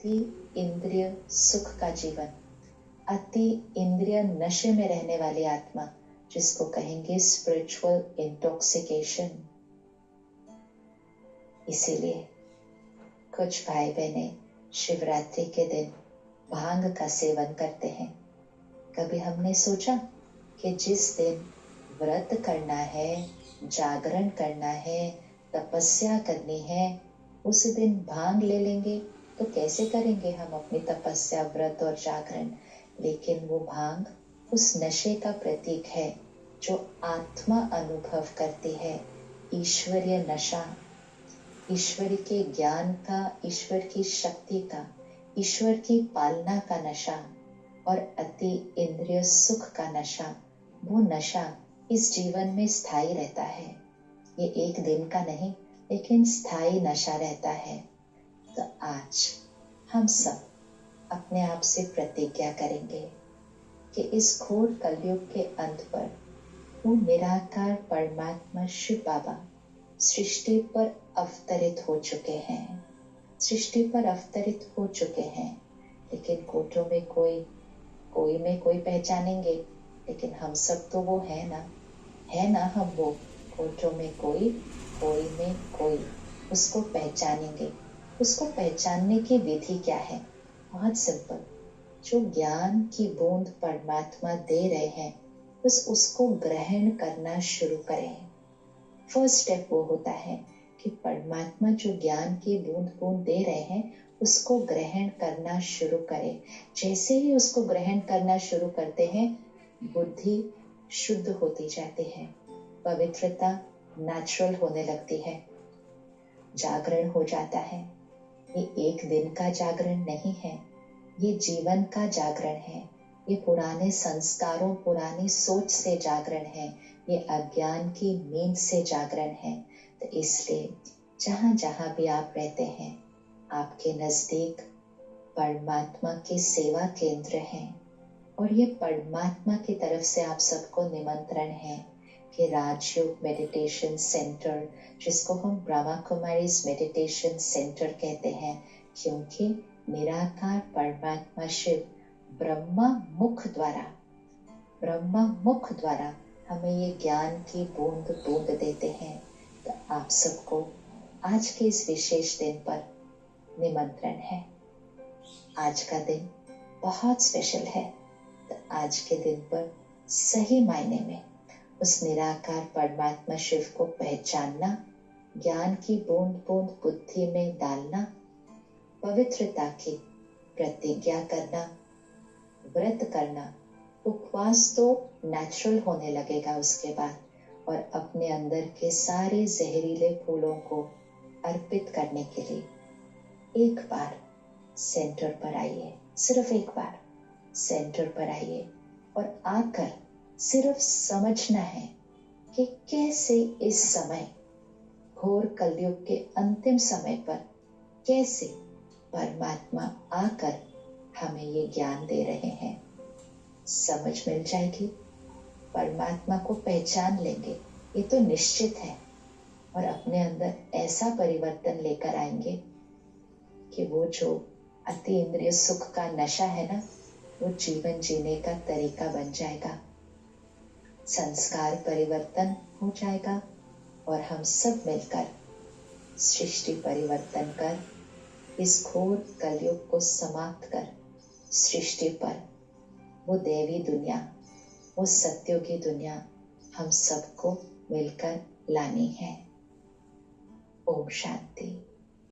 अति इंद्रिय सुख का जीवन, अति इंद्रिय नशे में रहने वाली आत्मा, जिसको कहेंगे स्पिरिचुअल इंटॉक्सिकेशन। इसीलिए कुछ भाई बहने शिवरात्रि के दिन भांग का सेवन करते हैं। कभी हमने सोचा कि जिस दिन व्रत करना है, जागरण करना है, तपस्या करनी है, उस दिन भांग ले लेंगे तो कैसे करेंगे हम अपनी तपस्या, व्रत और जागरण। लेकिन वो भांग उस नशे का प्रतीक है जो आत्मा अनुभव करती है, ईश्वरीय नशा, ईश्वर के ज्ञान का, ईश्वर की शक्ति का, ईश्वर की पालना का नशा और अति इंद्रिय सुख का नशा। वो नशा इस जीवन में स्थायी रहता है। ये एक दिन का नहीं, लेकिन स्थायी नशा रहता है। तो आज हम सब अपने आप से प्रतिज्ञा करेंगे कि इस घोर कलयुग के अंत पर वो निराकार परमात्मा शिव बाबा सृष्टि पर अवतरित हो चुके हैं, सृष्टि पर अवतरित हो चुके हैं। लेकिन कोटों में कोई में कोई पहचानेंगे, लेकिन हम सब तो वो है ना हम वो। कोटों में कोई में कोई, उसको पहचानेंगे। उसको पहचानने की विधि क्या है? बहुत सिंपल। जो ज्ञान की बूंद परमात्मा दे रहे हैं, बस उसको ग्रहण करना शुरू करें। फर्स्ट स्टेप वो होता है कि परमात्मा जो ज्ञान की बूंद बूंद दे रहे हैं, उसको ग्रहण करना शुरू करें। जैसे ही उसको ग्रहण करना शुरू करते हैं, बुद्धि शुद्ध होती जाती है, पवित्रता नेचुरल होने लगती है, जागरण हो जाता है। ये एक दिन का जागरण नहीं है, ये जीवन का जागरण है। ये पुराने संस्कारों, पुरानी सोच से जागरण है, ये अज्ञान की नींद से जागरण है। तो इसलिए जहां जहां भी आप रहते हैं, आपके नजदीक परमात्मा के सेवा केंद्र हैं और ये परमात्मा की तरफ से आप सबको निमंत्रण है कि राजयोग मेडिटेशन सेंटर, जिसको हम ब्रह्मा कुमारीज मेडिटेशन सेंटर कहते हैं, क्योंकि निराकार परमात्मा शिव ब्रह्मा मुख द्वारा हमें ये ज्ञान की बूंद बूंद देते हैं। तो आप सबको आज के इस विशेष दिन पर निमंत्रण है। आज का दिन बहुत स्पेशल है। तो आज के दिन पर सही मायने में उस निराकार परमात्मा शिव को पहचानना, ज्ञान की बूंद बूंद बुद्धि में डालना, पवित्रता की प्रतिज्ञा करना, व्रत करना, उपवास तो नेचुरल होने लगेगा उसके बाद, और अपने अंदर के सारे जहरीले फूलों को अर्पित करने के लिए एक बार सेंटर पर आइए। सिर्फ एक बार सेंटर पर आइए और आकर सिर्फ समझना है कि कैसे इस समय, घोर कलयुग के अंतिम समय पर, कैसे परमात्मा आकर हमें ये ज्ञान दे रहे हैं। समझ मिल जाएगी, परमात्मा को पहचान लेंगे, ये तो निश्चित है, और अपने अंदर ऐसा परिवर्तन लेकर आएंगे कि वो जो अति इंद्रिय सुख का नशा है ना, वो जीवन जीने का तरीका बन जाएगा, संस्कार परिवर्तन हो जाएगा और हम सब मिलकर सृष्टि परिवर्तन कर इस घोर कलयुग को समाप्त कर सृष्टि पर वो देवी दुनिया, वो सत्यों की दुनिया हम सबको मिलकर लानी है। ओम शांति।